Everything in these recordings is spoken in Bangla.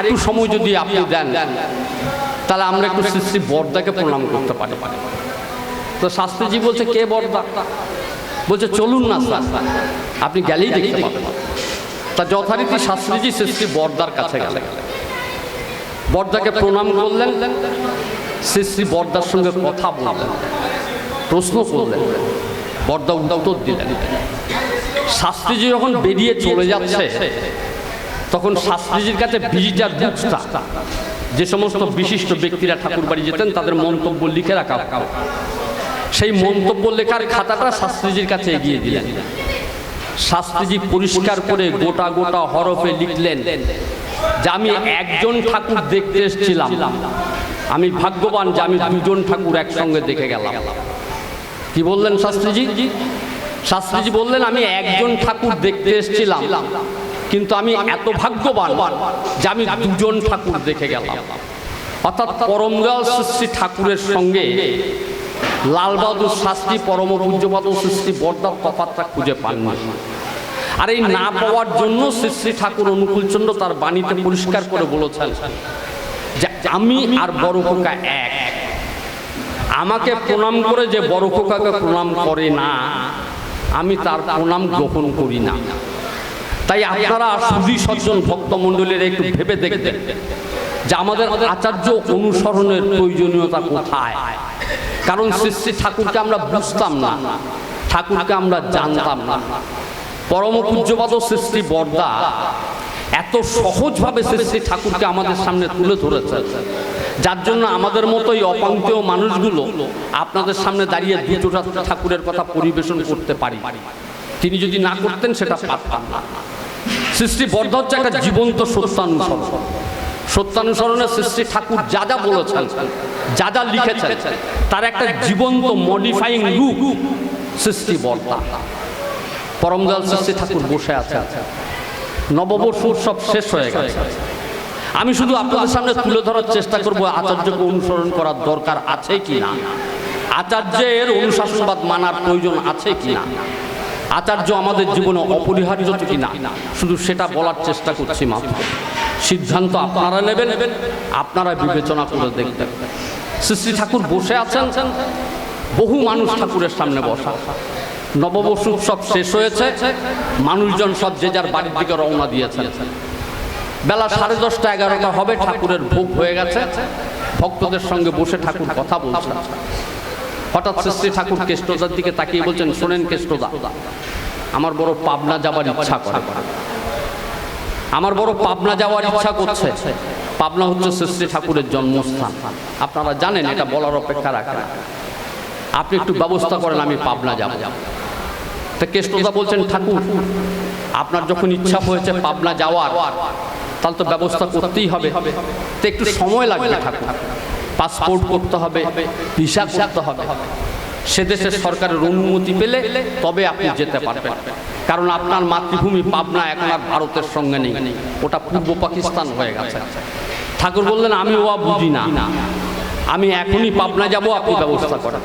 একটু সময় যদি আপনি দেন তাহলে আমরা একটু শ্রী শ্রী বরদাকে প্রণাম করতে পারি। তো শাস্ত্রীজি বলছে, কে বরদা? বলছে চলুন না স্যার, আপনি গেলেই দেখতে পাবেন। তা যথারীতি শাস্ত্রীজি শ্রী শ্রী বরদার কাছে গেলেন, বরদাকে প্রণাম করলেন, শ্রী শ্রী বরদার সঙ্গে কথা বললেন, প্রশ্ন করলেন, বরদা উত্তর দিলেন। শাস্ত্রীজি যখন বেরিয়ে চলে যাচ্ছে তখন শাস্ত্রীজির কাছে ভিজিটার বুকটা, যে সমস্ত বিশিষ্ট ব্যক্তিরা ঠাকুর বাড়ি যেতেন তাদের মন্তব্য লিখে রাখা, সেই মন্তব্য লেখার খাতাটা শাস্ত্রীজির কাছে এগিয়ে দিলেন। শাস্ত্রীজি পরিষ্কার করে গোটা গোটা হরফে লিখলেন যে আমি একজন ঠাকুর দেখতে এসেছিলাম, আমি ভাগ্যবান যে আমি দুজন ঠাকুর একসঙ্গে দেখে গেলাম। কি বললেন শাস্ত্রীজি? শাস্ত্রীজি বললেন আমি একজন ঠাকুর দেখতে এসেছিলাম, কিন্তু আমি এত ভাগ্যবান যে আমি দুজন ঠাকুর দেখে গেলাম। অর্থাৎ পরমদয়াল শ্রী ঠাকুরের সঙ্গে লাল বাহাদুর শাস্ত্রী পরম পূজ্যপাদ শ্রী শ্রী বরদার তফাৎটা খুঁজে পাননি। আর এই না পাওয়ার জন্য শ্রী শ্রী ঠাকুর অনুকূলচন্দ্র তার বাণীতে পরিষ্কার করে বলেছেন যে আমি আর বড় খোকা এক। আমাকে প্রণাম করে যে বড় খোকাকে প্রণাম করে না, আমি তার প্রণাম গ্রহণ করি না। তাই আপনারা সুধী সজ্জন ভক্তমণ্ডলীর একটু ভেবে দেখবেন যে আমাদের আচার্য অনুসরণের প্রয়োজনীয়তা কোথায়। কারণ শ্রী শ্রী ঠাকুরকে আমরা বুঝতাম না, ঠাকুরকে আমরা জানতাম না। পরম পূজ্যপাদ শ্রী শ্রী বরদা এত সহজভাবে শ্রী শ্রী ঠাকুরকে আমাদের সামনে তুলে ধরেছে, যার জন্য আমাদের মতোই অপাঙ্ক্তেয় মানুষগুলো আপনাদের সামনে দাঁড়িয়ে দুটো ঠাকুরের কথা পরিবেশন করতে পারি। তিনি যদি না করতেন সেটা পারতাম না। শ্রী শ্রী বরদা হচ্ছে একটা জীবন্ত সত্যানুসরণ। সত্যানুসরণে শ্রী শ্রী ঠাকুর যা যা বলেছেন, যা যা লিখেছেন, তার একটা জীবন্ত মডিফাইং রূপ শ্রী শ্রী বরদা। পরমদয়াল শ্রী শ্রী ঠাকুর বসে আছে, নববর্ষ উৎসব শেষ হয়ে গেছে। আমি শুধু আপনাদের সামনে তুলে ধরার চেষ্টা করব আচার্যকে অনুসরণ করার দরকার আছে কি না, আচার্যের অনুশাসনবাদ মানার প্রয়োজন আছে কি না, আচার্য আমাদের জীবনে অপরিহার্য কি না, শুধু সেটা বলার চেষ্টা করছি মাত্র। সিদ্ধান্ত আপনারা নেবেন, আপনারা বিবেচনা করে দেখবেন। শ্রী শ্রী ঠাকুর বসে আছেন, বহু মানুষ ঠাকুরের সামনে বসা। নববর্ষ উৎসব শেষ হয়েছে, মানুষজন সব যে যার বাড়ির দিকে রওনা দিয়েছেন। বেলা 10:30 11টা হবে, ঠাকুরের ভোগ হয়ে গেছে। ভক্তদের সঙ্গে বসে ঠাকুর কথা বলছেন। হঠাৎ শ্রী শ্রী ঠাকুর কেষ্টদার দিকে তাকিয়ে বলছেন, শোনেন কেষ্টদা, আমার বড় পাবনা যাবার ইচ্ছা করে, আমার বড় পাবনা যাওয়ার ইচ্ছা করছে। পাবনা হচ্ছে শ্রী শ্রী ঠাকুরের জন্মস্থান, আপনারা জানেন, এটা বলার অপেক্ষা রাখে না। আপনি একটু ব্যবস্থা করেন, আমি পাবনা যাব। তা কেষ্টদা বলছেন, ঠাকুর আপনার যখন ইচ্ছা হয়েছে পাবনা যাওয়ার, তাহলে তো ব্যবস্থা করতেই হবে। তো একটু সময় লাগবে ঠাকুর, পাসপোর্ট করতে হবে, ভিসা করতে হবে, সে দেশের সরকারের অনুমতি পেলে তবে আপনি যেতে পারবেন। কারণ আপনার মাতৃভূমি পাবনা এখন আর ভারতের সঙ্গে নেই, ওটা পূর্ব পাকিস্তান হয়ে গেছে। ঠাকুর বললেন, আমি ও বুঝি না, আমি এখনই পাবনা যাব, আপনি ব্যবস্থা করেন।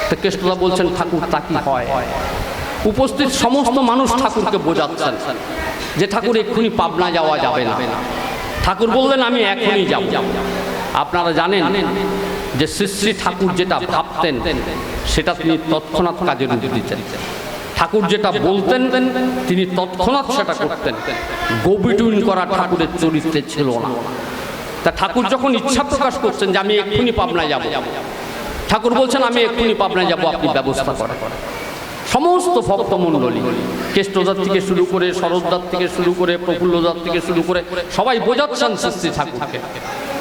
তো কেষ্টদা বলছেন, ঠাকুর তা কি হয়? উপস্থিত সমস্ত মানুষ ঠাকুরকে বোঝাচ্ছেন যে ঠাকুর এক্ষুনি পাবনা যাওয়া যাবে না। ঠাকুর বললেন, আমি এখনই যাব। আপনারা জানেন যে শ্রী শ্রী ঠাকুর যেটা ভাবতেন সেটা তিনি তৎক্ষণাৎ কাজে রূপ দিতেন। ঠাকুর যেটা বলতেন তিনি তৎক্ষণাৎ সেটা করতেন। গোবিটুইন করা ঠাকুরের চরিত্রে ছিল না। তা ঠাকুর যখন ইচ্ছা প্রকাশ করছেন যে আমি এক্ষুনি পাবনায় যাব, ঠাকুর বলছেন আমি এক্ষুনি পাবনায় যাব, আপনি ব্যবস্থা করেন। সমস্ত ভক্তমণ্ডলী, কেষ্টদার থেকে শুরু করে, শরৎদার থেকে শুরু করে, প্রফুল্লদার থেকে শুরু করে সবাই বোঝাচ্ছেন শ্রী শ্রী ঠাকুরকে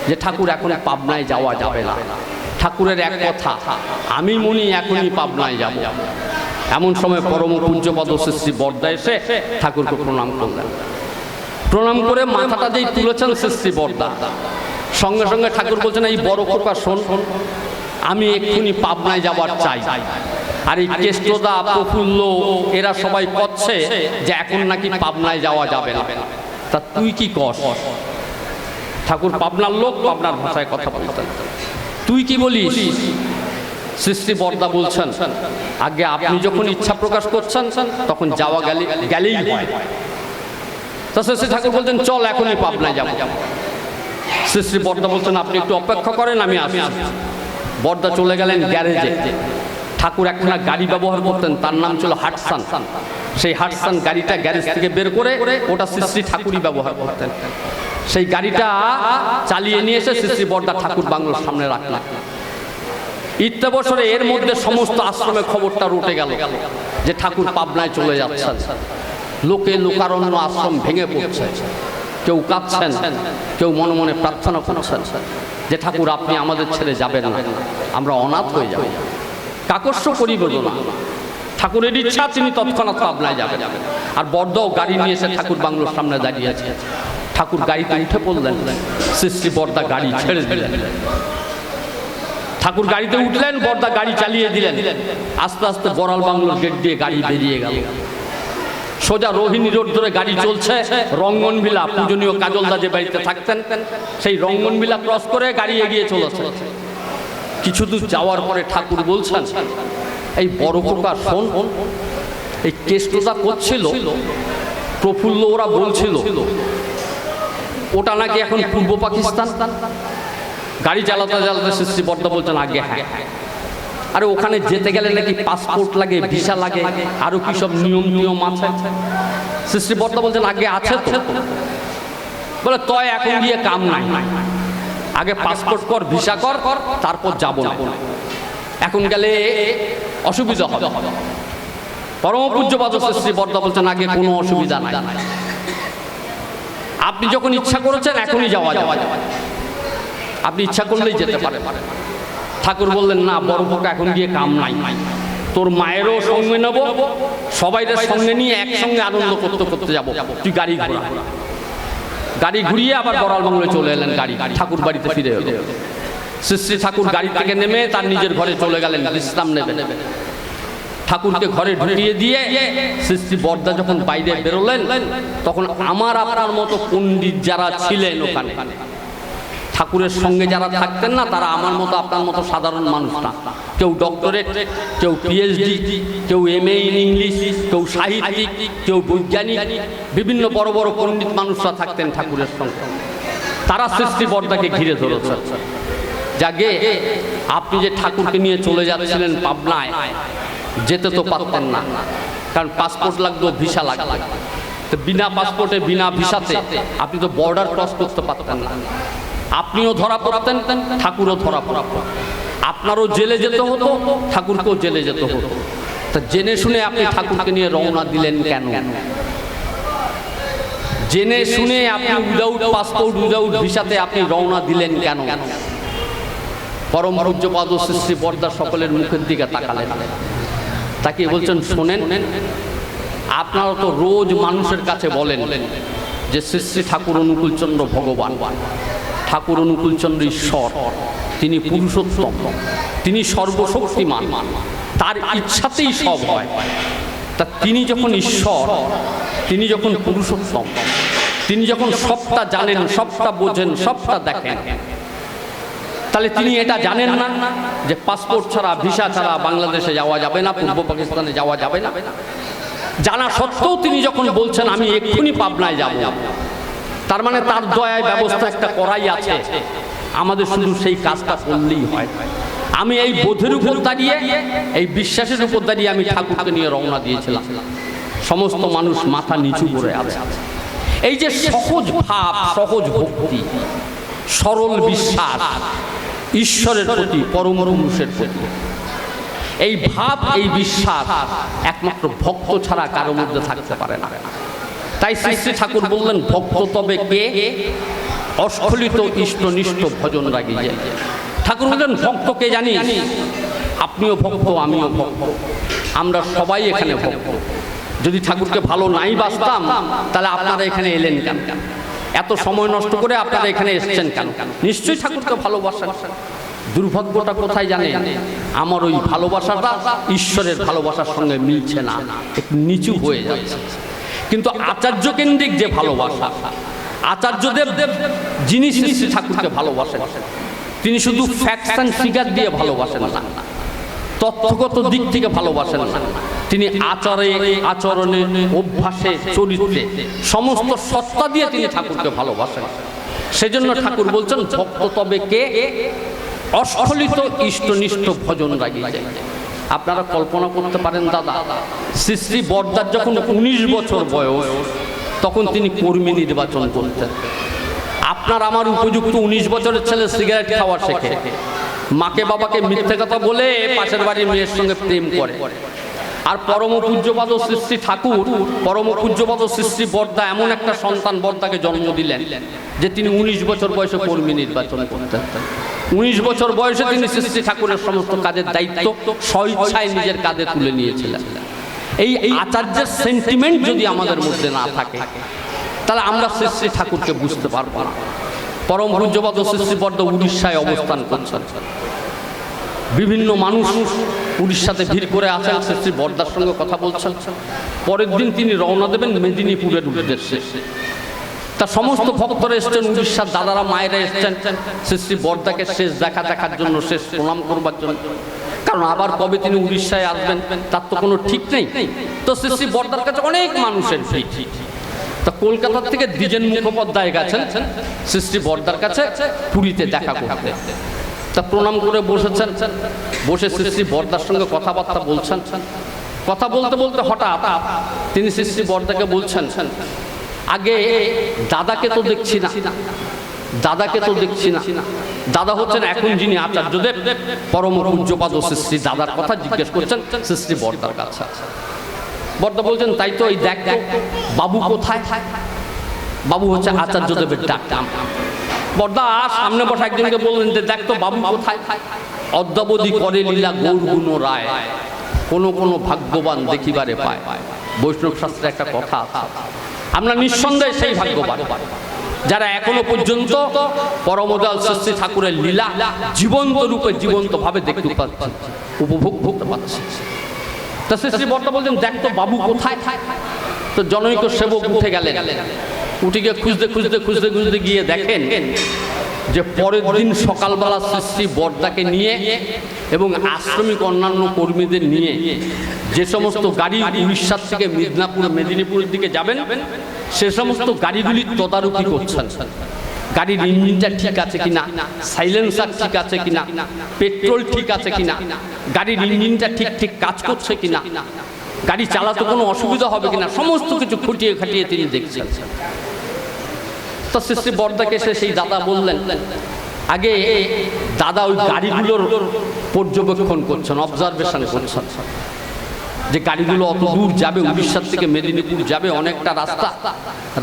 যে ঠাকুর এখন পাবনায় যাওয়া যাবে না। ঠাকুরের এক কথা, আমি মনি এখনই পাবনায় যাব। এমন সময় পরম পূজ্যপাদ শ্রী শ্রী বরদা এসে ঠাকুরকে প্রণাম করলেন। প্রণাম করে মাথাটা যেই তুলেছেন শ্রী শ্রী বরদা, সঙ্গে সঙ্গে ঠাকুর বলছেন, এই বড় খোকা শোন, আমি এক্ষুনি পাবনায় যাওয়ার চাই। আর এই কেষ্টদা, প্রফুল্ল এরা সবাই করছে যে এখন নাকি পাবনায় যাওয়া যাবে না, তা তুই কি কস? ঠাকুর পাবনার লোক, পাবনার ভাষায় কথা বলতেন। তুই কি বলিস? শ্রী শ্রী বরদা বলছেন, আগে আপনি যখন ইচ্ছা প্রকাশ করছেন তখন যাওয়া গেলেই হয়। তা শ্রী শ্রী ঠাকুর বলছেন চল এখনই পাবনায় যাবো। শ্রী শ্রী বর্দা বলছেন আপনি একটু অপেক্ষা করেন, আমি আসি। বর্দা চলে গেলেন গ্যারেজে। ঠাকুর একখানা গাড়ি ব্যবহার করতেন, তার নাম ছিল হাটসান। সেই হাটসান গাড়িটা গ্যারেজ থেকে বের করে ওটা শ্রী শ্রী ঠাকুরই ব্যবহার করতেন। সেই গাড়িটা চালিয়ে নিয়ে এসে শ্রী শ্রী বর্দা ঠাকুর বাংলোর সামনে রাখলেন। ইত্যা বছরে এর মধ্যে সমস্ত আশ্রমে খবরটা রটে গেল যে ঠাকুর পাবনায় চলে যাচ্ছেন। লোকে লোকারণ্য আশ্রম ভেঙে পড়ছে, কেউ কাঁদছেন, কেউ মনে মনে প্রার্থনা করছেন যে ঠাকুর আপনি আমাদের ছেড়ে যাবেন না, আমরা অনাথ হয়ে যাব। কাকস্য করিব না, ঠাকুরের ইচ্ছা তিনি তৎক্ষণাৎ পাবনায় যাবেন। আর বর্দাও গাড়ি নিয়ে এসে ঠাকুর বাংলোর সামনে দাঁড়িয়েছে। ঠাকুর গাড়িতে উঠে পড়লেন, শ্রী শ্রী বর্দা গাড়ি ছেড়ে দিলেন। ঠাকুর গাড়িতে উঠলেন, বর্দা গাড়ি চালিয়ে দিলেন। আস্তে আস্তে বড়াল বাংলোর গেট দিয়ে গাড়ি বেরিয়ে গেল। সোজা রোহিণী রোড ধরে গাড়ি চলছে রঙ্গনভিলা, পূজনীয় কাজলদা যে বাড়িতে থাকতেন সেই রঙ্গনভিলা ক্রস করে গাড়ি এগিয়ে চলেছে। কিছু দূর যাওয়ার পরে ঠাকুর বলছেন, এই বড় খোকা শোন, এই কেষ্টটা করছিল প্রফুল্ল, ওরা বলছিল ওটা নাকি এখন পূর্ব পাকিস্তান। গাড়ি চালাতে চালাতে শ্রী শ্রী বর্দা বলছেন আগে হ্যাঁ, আরে ওখানে যেতে গেলে নাকি পাসপোর্ট লাগে, ভিসা লাগে, আরো কি সব নিয়ম আছে। শ্রী শ্রী বর্দা বলছেন আগে আছে তো। বলে তয় এখন গিয়ে কাম নাই, আগে পাসপোর্ট কর, ভিসা কর, তারপর যাব না, এখন গেলে অসুবিধা হবে। পরম পূজ্যপাদ শ্রী শ্রী বর্দা বলছেন আগে কোনো অসুবিধা নাই, আপনি যখন ইচ্ছা করেছেন এখনই যাওয়া যাওয়া, আপনি ইচ্ছা করলেই যেতে পারেন। ঠাকুর বললেন না বড় খোকা এখন গিয়ে কাম নাই, তোর মায়েরও সঙ্গে নেব, সবাইদের সঙ্গে নিয়ে একসঙ্গে আনন্দ করতে করতে যাবো, তুই গাড়ি ঘোরা। গাড়ি ঘুরিয়ে আবার বড়াল বাংলোয় চলে এলেন, গাড়ি ঠাকুর বাড়িতে ফিরে এলো। শ্রী শ্রী ঠাকুর গাড়ি থেকে নেমে তার নিজের ঘরে চলে গেলেন বিশ্রাম নেবেন। ঠাকুরকে ঘরে ঢুকিয়ে দিয়ে শ্রী শ্রী বর্দা যখন বাইরে বেরোলেন তখন আমার আপনার মতো পণ্ডিত যারা ছিলেন ওখানে, ঠাকুরের সঙ্গে যারা থাকতেন না, তারা আমার মতো আপনার মতো সাধারণ মানুষ না। কেউ ডক্টরেট, কেউ পিএইচডি, কেউ এমএ ইন ইংলিশ, কেউ সাহিত্যিক, কেউ বৈজ্ঞানিক, বিভিন্ন বড় বড় পণ্ডিত মানুষরা থাকতেন ঠাকুরের সঙ্গে। তারা শ্রী শ্রী বর্দাকে ঘিরে ধরেছে। যাকে আপনি যে ঠাকুরকে নিয়ে চলে যাচ্ছিলেন পাবনায়, যেতে তো পারতেন না, কারণ পাসপোর্ট লাগতো, ভিসা লাগতো। তো বিনা পাসপোর্টে বিনা ভিসাতে আপনি তো বর্ডার ক্রস করতে পারতেন না। আপনিও ধরা পড়তেন, ঠাকুরও ধরা পড়তেন, আপনারও জেলে যেতে হতো, ঠাকুরকেও জেলে যেতে হতো। তা জেনে শুনে আপনি ঠাকুরকে নিয়ে রওনা দিলেন কেন? জেনে শুনে আপনি উইদাউট পাসপোর্ট, উইদাউট ভিসাতে আপনি রওনা দিলেন কেন? পরম পূজ্যপাদ শ্রী শ্রী বর্দা সকলের মুখের দিকে তাকালেন, তাকে বলছেন শোনেন, আপনারা তো রোজ মানুষের কাছে বলেন যে শ্রী শ্রী ঠাকুর অনুকূলচন্দ্র ভগবান, ঠাকুর অনুকূলচন্দ্র ঈশ্বর, তিনি পুরুষোত্তম, তিনি সর্বশক্তিমান, তার ইচ্ছাতেই সব হয়। তা তিনি যখন ঈশ্বর, তিনি যখন পুরুষোত্তম, তিনি যখন সবটা জানেন, সবটা বোঝেন, সবটা দেখেন, তাহলে তিনি এটা জানেন না যে পাসপোর্ট ছাড়া, ভিসা ছাড়া বাংলাদেশে যাওয়া যাবে না, পূর্ব পাকিস্তানে যাওয়া যাবে না? জানা সত্ত্বেও তিনি যখন বলছেন আমি এক্ষুনি পাবনায় যাব, তার মানে তার দয়ায় ব্যবস্থা একটা করাই আছে, আমাদের শুধু সেই কাজটা করলেই হয়। আমি এই বোধের উপর দাঁড়িয়ে, এই বিশ্বাসের উপর দাঁড়িয়ে আমি ঠাকুরকে নিয়ে রওনা দিয়েছিলাম। সমস্ত মানুষ মাথা নিচু করে আছে। এই যে সহজ ভাব, সহজ ভক্তি, সরল বিশ্বাস ঈশ্বরের প্রতি, পরম পুরুষের প্রতি, এই ভাব, এই বিশ্বাস একমাত্র ভক্ত ছাড়া কারো মধ্যে থাকতে পারে না। তাই শ্রী শ্রী ঠাকুর বললেন ভক্ত তবে কে, অস্খলিত ইষ্টনিষ্ঠ ভজন রাগি যায়। ঠাকুর বললেন ভক্তকে জানি, আপনিও ভক্ত, আমিও ভক্ত, আমরা সবাই এখানে ভক্ত। যদি ঠাকুরকে ভালো নাই বাসতাম তাহলে আপনারা এখানে এলেন কেন? এত সময় নষ্ট করে আপনারা এখানে এসেছেন কেন? নিশ্চয়ই ঠাকুরকে ভালোবাসেন। দুর্ভাগ্যটা কোথায় জানেন? আমার ওই ভালোবাসাটা ঈশ্বরের ভালোবাসার সঙ্গে মিলছে না, একটু নিচু হয়ে যাচ্ছে। কিন্তু আচার্য কেন্দ্রিক যে ভালোবাসা, আচার্যদেব যিনি শ্রী শ্রী ঠাকুরকে ভালোবাসেন, তিনি শুধু ফ্যাক্টস অ্যান্ড ফিগার দিয়ে ভালোবাসেন না, তথ্যগত দিক থেকে ভালোবাসেন না, তিনি আচারে, আচরণে, অভ্যাসে, চরিত্রে সমস্ত সত্তা দিয়ে তিনি ঠাকুরকে ভালোবাসেন। সেজন্য ঠাকুর বলছেন, ভক্ত তবে কে অস্খলিত ইষ্টনিষ্ঠ ভজন রাগিয়ে যায়। আপনারা কল্পনা করতে পারেন দাদা, শ্রী শ্রী বরদার যখন 19 বছর বয়স, তখন তিনি কর্মী নির্বাচন করতেন। আপনার আমার উপযুক্ত 19 বছরের ছেলে সিগারেট খাওয়া শেখে, মাকে বাবাকে মিথ্যে কথা বলে পাশের বাড়ির মেয়ের সঙ্গে প্রেম করে। আর পরম পূজ্যপাদ শ্রী শ্রী ঠাকুর, পরম পূজ্যপাদ শ্রী শ্রী বরদা এমন একটা সন্তান বরদাকে জন্ম দিলেন যে তিনি 19 বছর বয়সে কর্মী নির্বাচন করতেন। 19 বছর বয়সে তিনি শ্রী শ্রী ঠাকুরের সমস্ত কাজের দায়িত্ব স্বইচ্ছায় নিজের কাঁধে তুলে নিয়েছিলেন। এই আচার্যের সেন্টিমেন্ট যদি আমাদের মধ্যে না থাকে, তাহলে আমরা শ্রী শ্রী ঠাকুরকে বুঝতে পারবো না। পরম পূজ্যপাদ শ্রী শ্রী বরদা উড়িষ্যায় অবস্থান করছেন। বিভিন্ন মানুষ উড়িষ্যাতে ভিড় করে আছেন, শ্রী শ্রী বরদার সঙ্গে কথা বলছেন। পরের দিন তিনি রওনা দেবেন মেদিনীপুরের উদ্দেশ্যে। তা সমস্ত ভক্তরা এসছেন, উড়িষ্যার দাদারা মায়েরা এসছেন শ্রী শ্রী বরদাকে শেষ দেখার জন্য, শেষ প্রণাম করবার জন্য। কারণ আবার কবে তিনি উড়িষ্যায় আসবেন তার তো কোনো ঠিক নেই। তো শ্রী শ্রী বরদার কাছে অনেক মানুষের ভিড়। তা কলকাতা থেকে দ্বিজেন মুখোপাধ্যায় গেছেন শ্রী শ্রী বরদার কাছে পুরীতে দেখা করতে। তা প্রণাম করে বসেছেন, বসে শ্রী শ্রী বরদার সঙ্গে কথাবার্তা বলছেন। কথা বলতে বলতে হঠাৎ তিনি শ্রী শ্রী বরদাকে বলছেন, আগে দাদাকে তো দেখছি না, দাদাকে তো দেখছি না। দাদা হচ্ছেন এখন যিনি আচার্যদেব পরম পূজ্যপাদ শ্রী শ্রী দাদার কথা জিজ্ঞেস করছেন শ্রী শ্রী বরদার কাছে। বরদা বলছেন, তাই তো, এই দেখ বাবু কোথায়? বাবু হচ্ছে আচার্যদেবের ডাক নাম। বরদা সামনে বসা একজনকে বললেন যে, দেখ তো বাবু কোথায়? অদ্যাবধি করে লীলা গৌরগুণ রায়, কোনো কোনো ভাগ্যবান দেখিবারে পায়। বৈষ্ণব শাস্ত্রে একটা কথা আছে, আমরা নিঃসন্দেহে সেই ভাগ্যবান যারা এখনো পর্যন্ত পরমদয়াল শ্রী শ্রী ঠাকুরের লীলা জীবন্ত রূপে, জীবন্ত ভাবে দেখতে পাচ্ছি, উপভোগ করতে পারছি। তা শ্রী শ্রী বরদা বলছেন, দেখ তো বাবু কোথায়? তো জনৈক সেবক উঠে গেলেন, উঠে গিয়ে খুঁজতে খুঁজতে খুঁজতে খুঁজতে গিয়ে দেখেন যে পরের দিন সকালবেলা শ্রী শ্রী বরদাকে নিয়ে এবং আশ্রমিক অন্যান্য কর্মীদের নিয়ে যে সমস্ত গাড়ি উড়িষ্যার থেকে মেদিনীপুরের দিকে যাবেন, সে সমস্ত গাড়িগুলির তদারকি করছেন। গাড়ির ইঞ্জিনটা ঠিক আছে কিনা, সাইলেন্সার ঠিক আছে কিনা, পেট্রোল ঠিক আছে কিনা, গাড়ির ইঞ্জিনটা ঠিক ঠিক কাজ করছে কিনা, গাড়ি চালাতে কোনো অসুবিধা হবে কিনা, সমস্ত কিছু খুঁটিয়ে খাটিয়ে তিনি দেখছেন। তো শ্রী শ্রী বরদাকে এসে সেই দাদা বললেন, আগে দাদা ওই গাড়িগুলোর পর্যবেক্ষণ করছেন, অবজারভেশন করছেন, যে গাড়িগুলো অত দূর যাবে, উড়িষ্যার থেকে মেদিনীপুর যাবে, অনেকটা রাস্তা,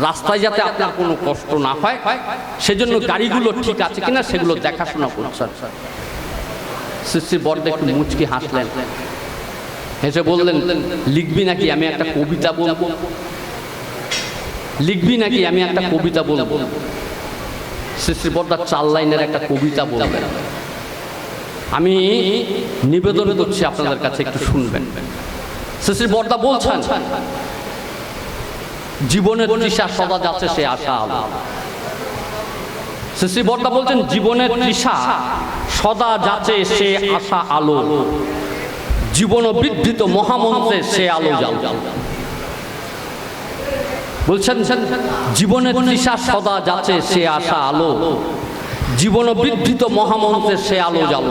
রাস্তায় যাতে আপনার কোনো কষ্ট না হয় সেজন্য গাড়িগুলো ঠিক আছে কিনা সেগুলো দেখাশোনা করছেন। শ্রী শ্রী বরদা একটু মুচকি হাসলেন, হেসে বললেন, লিখবি নাকি আমি একটা কবিতা বলবো? লিখবি নাকি আমি একটা কবিতা বলবো? শ্রী শ্রী বরদা 4 লাইনের একটা কবিতা বলবেন, আমি নিবেদন করছি আপনাদের কাছে, একটু শুনবেন। শ্রী শ্রী বরদা বলছেন, জীবনের তৃষা সদা যাচ্ছে সে আশা আলো। শ্রী শ্রী বরদা বলছেন, জীবনের তৃষা সদা যাচ্ছে সে আশা আলো, জীবন বৃদ্ধিত মহামন্ত্রে সে আলো জাল। বলছেন, জীবনের তৃষা সদা যাচ্ছে সে আশা আলো, জীবন বৃদ্ধিত মহামন্ত্রে সে আলো জাল।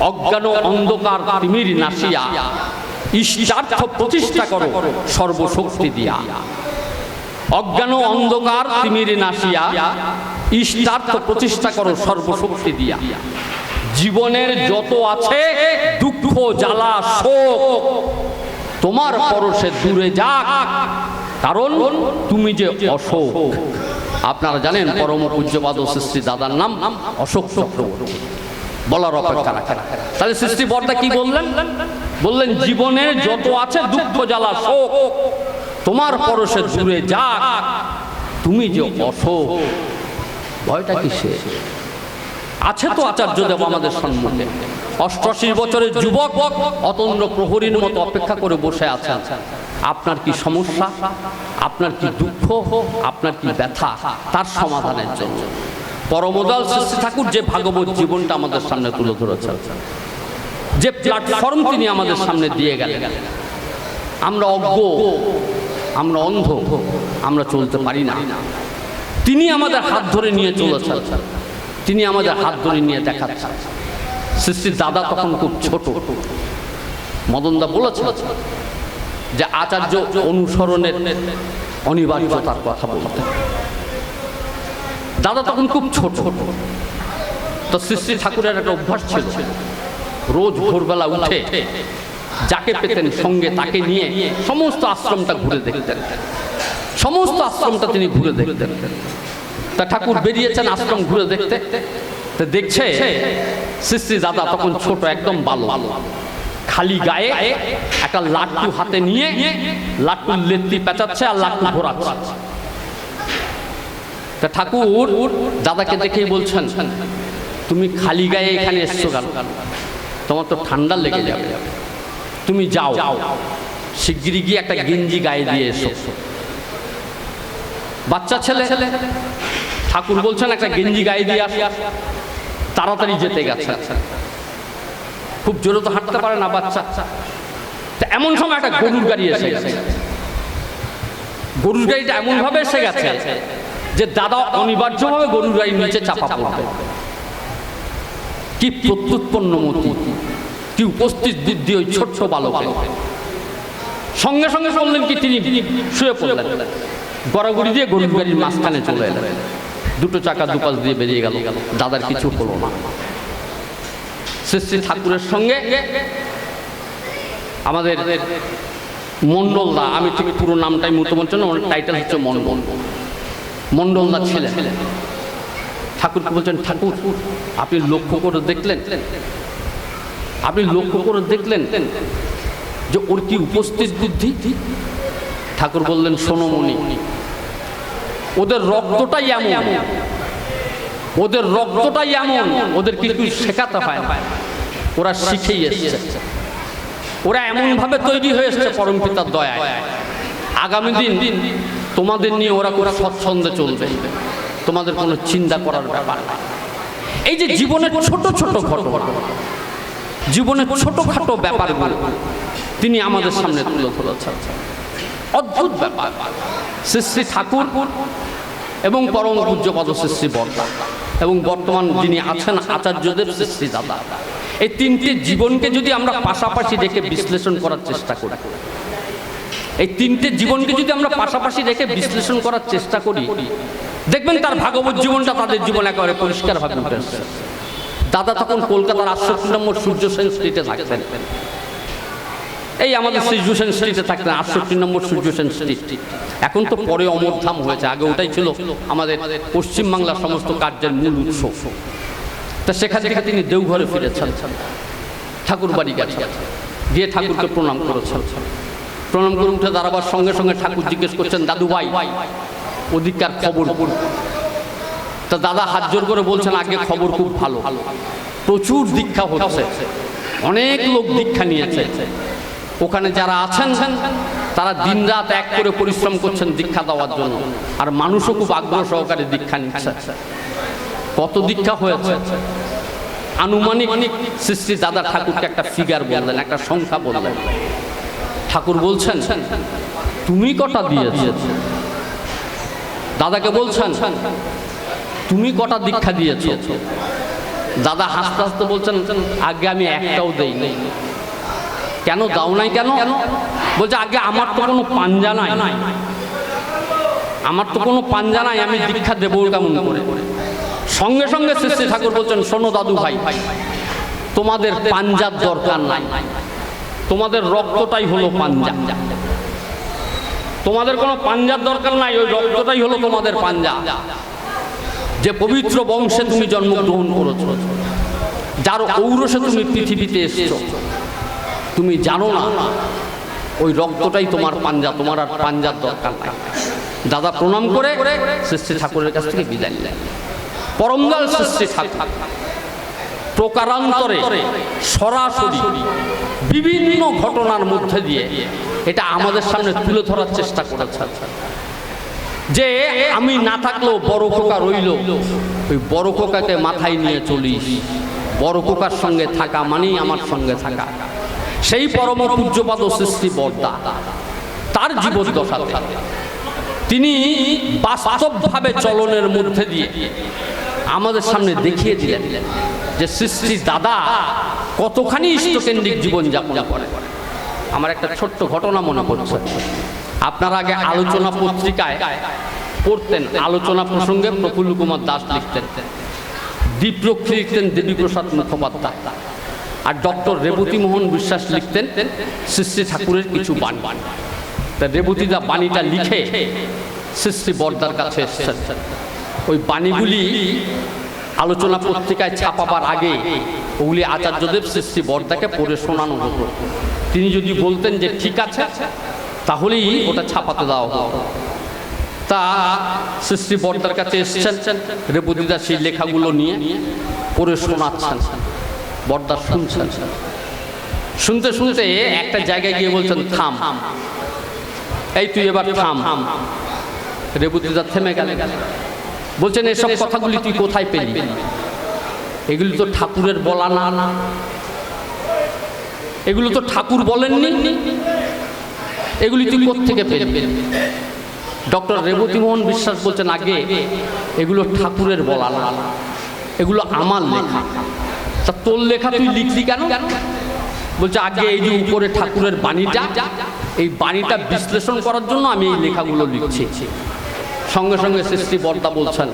অজ্ঞান অন্ধকার তিমির নাশিয়া, ইষ্টার্থ প্রতিষ্ঠা করো সর্বশক্তি দিয়া। অজ্ঞান অন্ধকার তিমির নাশিয়া, ইষ্টার্থ প্রতিষ্ঠা করো সর্বশক্তি দিয়া। জীবনের যত আছে দুঃখ জ্বালা শোক, তোমার পরশে দূরে যাক, কারণ তুমি যে অশোক। আপনারা জানেন পরম পূজ্যপাদ শ্রী শ্রী দাদার নাম অশোক চক্রবর্তী, বলার অপেক্ষা রাখে না। তাহলে শ্রী শ্রী বরদা কি বললেন? বললেন, জীবনে যত আছে দুঃখ জ্বালা শোক, তোমার পরশে দূরে যাক, তুমি যে অশোক। ভয়টা কিসে? আছে তো আচার্যদেব আমাদের সম্মুখে, 88 বছরের যুবক অতন্দ্র প্রহরীর মতো অপেক্ষা করে বসে আছেন। আপনার কি সমস্যা, আপনার কি দুঃখ, আপনার কি ব্যথা, তার সমাধানের জন্য পরমদয়াল শ্রী ঠাকুর যে ভাগবত জীবনটা আমাদের সামনে তুলে ধরেছেন। যে প্ল্যাটফর্ম তিনি আমাদের সামনে দিয়ে গেলেন। আমরা অজ্ঞ, আমরা অন্ধ, আমরা চলতে পারি না। তিনি আমাদের হাত ধরে নিয়ে চলেছেন, তিনি আমাদের হাত ধরে নিয়ে দেখাচ্ছেন। সৃষ্টির দাদা তখন খুব ছোট। মদনদা বলেছেন যে আচার্য অনুসরণের অনিবার্যতার কথা বলতেন। দাদা তখন খুব ছোট। তো সৃষ্টি ঠাকুরের একটা অভ্যাস ছিল, রোজ ভোরবেলা উঠে যাকে পেতেন সঙ্গে তাকে নিয়ে সমস্ত আশ্রমটা ঘুরে দেখতেন, সমস্ত আশ্রমটা তিনি ঘুরে দেখতেন। তা ঠাকুর বেরিয়েছেন আশ্রম ঘুরে দেখতে, তো দেখছে সৃষ্টি দাদা তখন ছোট, একদম বালক, খালি গায়ে একটা লাট্টু হাতে নিয়ে লাট্টুর লেত্তি পেঁচাচ্ছে আর লাট্টু ঘোরাচ্ছে। তা ঠাকুর দাদাকে দেখেই বলছেন, তুমি খালি গায়ে এখানে এসছো কেন? তোমার তো ঠান্ডা লেগে যাবে, তুমি যাও শিগগিরি গিয়ে একটা গেঞ্জি গায়ে দিয়ে এসো। বাচ্চা ছেলে, ঠাকুর বলছেন একটা গেঞ্জি গায়ে দিয়ে আসো। তাড়াতাড়ি যেতে গেছে, খুব জোরে তো হাঁটতে পারে না বাচ্চা। এমন সময় একটা গরুর গাড়ি এসে গেছে। গরুর গাড়িটা এমন ভাবে এসে গেছে যে দাদা অনিবার্যভাবে গরুর গাড়ির নিচে চাপা পড়বে। কি প্রত্যুৎপন্ন মতি, কি উপস্থিত বুদ্ধি ওই ছোট্ট বালকের। সঙ্গে সঙ্গে বললেন কি, তিনি শুয়ে পড়লেন, গড়াগড়ি দিয়ে গরুর গাড়ির মাঝখানে চলে এলেন। দুটো চাকা দুপাশ দিয়ে বেরিয়ে গেল, দাদার কিছু হলো না। শ্রী ঠাকুরের সঙ্গে আমাদের মন্ডলদা, আমি ঠিক পুরো নামটাই মতো বলছি না, টাইটেল হচ্ছে মন্ডল, মন্ডলদা ছিলেন। ঠাকুরকে বলছেন, ঠাকুর আপনি লক্ষ্য করে দেখলেন, আপনি লক্ষ্য করে দেখলেন যে ওর কি উপস্থিত বুদ্ধি? ঠাকুর বললেন, শোনো মনি, ওদের রক্তটাই এমন, ওদের রক্তটাই এমন, ওদের কিছু শেখাতে হয় না, ওরা শিখেই এসছে, ওরা এমন ভাবে তৈরি হয়ে এসছে পরম পিতার দয়ায়। আগামী দিন তোমাদের নিয়ে ওরা করে স্বচ্ছন্দে চলবে, তোমাদের কোনো চিন্তা করার ব্যাপার না। এই যে জীবনের ছোট ছোট ঘটনা, জীবনের ছোটখাটো ব্যাপারগুলো তিনি আমাদের সামনে তুলে ধরেছেন। অদ্ভুত ব্যাপার। শ্রী ঠাকুর এবং পরম পূজ্যপদ শ্রী বর্দা এবং বর্তমান যিনি আছেন আচার্যদেব শ্রী দাদা, এই তিনটি জীবনকে যদি আমরা পাশাপাশি রেখে বিশ্লেষণ করার চেষ্টা করি, এই তিনটে জীবনকে যদি আমরা পাশাপাশি রেখে বিশ্লেষণ করার চেষ্টা করি, দেখবেন তার ভাগবত জীবনটা তাদের জীবন একেবারে পরিষ্কারভাবে উঠে আসছে। দাদা তখন কলকাতার 68 নম্বর সূর্য সেন স্ট্রিটে থাকতেন। এই আমাদের সূর্য সেন স্ট্রিটে থাকতেন, 68 নম্বর সূর্য সেন স্ট্রিট। এখন তো পরে অমরধাম হয়েছে, আগে ওটাই ছিল আমাদের পশ্চিমবাংলার সমস্ত কার্যের মূল উৎস। তা সেখান থেকে তিনি দেওঘরে ফিরেছেন, ঠাকুর বাড়ি গেছেন, গিয়ে ঠাকুরকে প্রণাম করেছেন। প্রণাম করে উঠে দাঁড়াবার সঙ্গে সঙ্গে ঠাকুর জিজ্ঞেস করছেন, দাদু ভাই ওদিককার খবর? তা দাদা হাত জোর করে বলছেন, আগে খবর খুব ভালো, প্রচুর দীক্ষা হচ্ছে, অনেক লোক দীক্ষা নিয়েছে, ওখানে যারা আছেন তারা দিনরাত এক করে পরিশ্রম করছেন দীক্ষা দেওয়ার জন্য, আর মানুষও খুব আগ্রহ সহকারে দীক্ষা নিচ্ছে। কত দীক্ষা হয়েছে আনুমানিক শ্রী দাদা ঠাকুরকে একটা ফিগার বললেন, একটা সংখ্যা বললেন। ঠাকুর বলছেন, তুমি কটা দিয়েছ? দাদাকে বলছেন, তুমি কটা দীক্ষা দিয়েছ? দাদা হাসতে হাসতে বলছেন, আগে আমি একটাও দেই নাই। কেন দাও নাই? কেন বলছে, আগে আমার তো কোনো পাঞ্জা নাই, আমার তো কোনো পাঞ্জা নাই, আমি দীক্ষা দেবো কেমন করে? সঙ্গে সঙ্গে শ্রী ঠাকুর বলছেন, শোনো দাদু ভাই, তোমাদের পাঞ্জার দরকার নাই, তোমাদের রক্তটাই হলো পাঞ্জা, তোমাদের কোনো পাঞ্জার দরকার নাই, ওই রক্তটাই হলো তোমাদের পাঞ্জা। যে পবিত্র বংশে তুমি জন্মগ্রহণ করেছ, যার ঔরসে তুমি পৃথিবীতে এসেছো, তুমি জানো না ওই রক্তটাই তোমার পাঞ্জা, তোমার আর পাঞ্জার দরকার নাই। দাদা প্রণাম করে শ্রী ঠাকুরের কাছ থেকে বিদায় নিলেন। পরমদয়াল শ্রী ঠাকুর প্রকারান্তরে সরাসরি বিভিন্ন ঘটনার মধ্যে দিয়ে এটা আমাদের সামনে তুলে ধরার চেষ্টা করেছেন যে আমি না থাকলেও বড় খোকা রইল, ওই বড় খোকাকে মাথায় নিয়ে চলিস, বড় কোকার সঙ্গে থাকা মানেই আমার সঙ্গে থাকা। সেই পরম পূজ্যপাদ শ্রী বর্দা তার জীবদ্দশাতে তিনি বাস্তবভাবে চলনের মধ্যে দিয়ে আমাদের সামনে দেখিয়ে দিলেন যে শ্রী দাদা কতখানি ইষ্টকেন্দ্রিক জীবনযাপন করে। আমার একটা ছোট্ট ঘটনা মনে পড়ছে। আপনারা আগে আলোচনা পত্রিকায় পড়তেন, আলোচনা প্রসঙ্গে প্রফুল্ল কুমার দাস লিখতেন, দীপরক্ষী লিখতেন দেবীপ্রসাদ মুখোপাধ্যায়, আর ডক্টর রেবতী মোহন বিশ্বাস লিখতেন শ্রী শ্রী ঠাকুরের কিছু বাণী। তা রেবতীদা বাণীটা লিখে শ্রী শ্রী বর্দার কাছে এসেছেন। ওই বাণীগুলি আলোচনা পত্রিকায় ছাপাবার আগে ওগুলি আচার্যদেব শ্রী শ্রী বর্দাকে পড়ে শোনানো হতো। তিনি যদি বলতেন যে ঠিক আছে, তাহলেই ওটা ছাপাতে দেওয়া হতো। তা শ্রী শ্রী বর্দার কাছে এসেছেন, রেবতীদা সেই লেখাগুলো নিয়ে পড়ে শোনাচ্ছেন, বর্দা শুনছেন। শুনতে শুনতে একটা জায়গায় গিয়ে বলছেন থাম, এই তুই এবার থাম। রেবতীদা থেমে গেলেন, বলছেন এসব কথাগুলি তুই কোথায় পেলি? এগুলি তো ঠাকুরের বলা না, এগুলো তো ঠাকুর বলেননি, এগুলি তুই কোত্থেকে পেলি? ডক্টর রেবতী মোহন বিশ্বাস বলছেন আগে এগুলো ঠাকুরের বলা না, এগুলো আমার লেখা। তা তোর লেখা তুই লিখলি কেন? বলছে আগে এই যে উপরে ঠাকুরের বাণীটা, এই বাণীটা বিশ্লেষণ করার জন্য আমি এই লেখাগুলো লিখছি। সঙ্গে সঙ্গে শ্রী শ্রী বর্দা বলছেন